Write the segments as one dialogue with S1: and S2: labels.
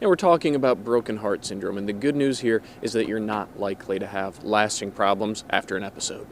S1: And we're talking about broken heart syndrome, and the good news here is that you're not likely to have lasting problems after an episode.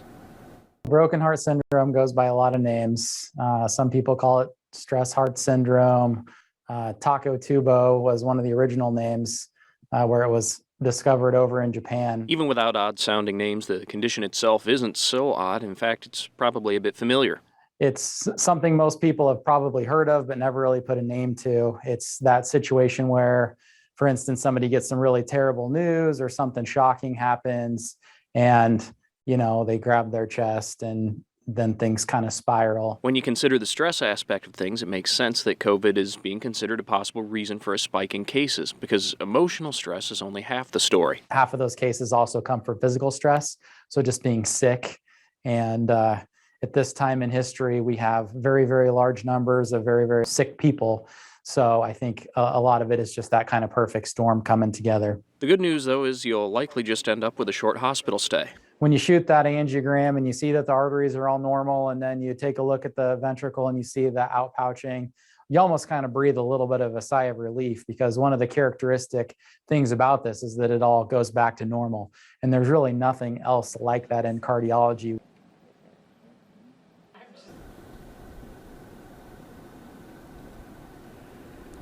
S2: Broken heart syndrome goes by a lot of names. Some people call it stress heart syndrome. Takotsubo was one of the original names where it was discovered over in Japan.
S1: Even without odd-sounding names, the condition itself isn't so odd. In fact, it's probably a bit familiar.
S2: It's something most people have probably heard of, but never really put a name to. It's that situation where, for instance, somebody gets some really terrible news or something shocking happens and, they grab their chest and then things kind of spiral.
S1: When you consider the stress aspect of things, it makes sense that COVID is being considered a possible reason for a spike in cases, because emotional stress is only half the story.
S2: Half of those cases also come from physical stress, so just being sick. And at this time in history, we have very, very large numbers of very, very sick people. So I think a lot of it is just that kind of perfect storm coming together.
S1: The good news, though, is you'll likely just end up with a short hospital stay.
S2: When you shoot that angiogram and you see that the arteries are all normal, and then you take a look at the ventricle and you see the outpouching, you almost kind of breathe a little bit of a sigh of relief, because one of the characteristic things about this is that it all goes back to normal. And there's really nothing else like that in cardiology.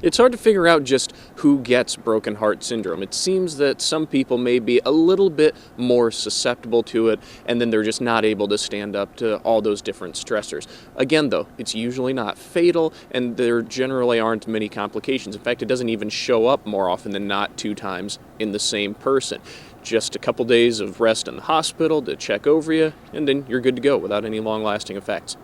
S1: It's hard to figure out just who gets broken heart syndrome. It seems that some people may be a little bit more susceptible to it, and then they're just not able to stand up to all those different stressors. Again, though, it's usually not fatal, and there generally aren't many complications. In fact, it doesn't even show up more often than not 2 times in the same person. Just a couple days of rest in the hospital to check over you, and then you're good to go without any long-lasting effects.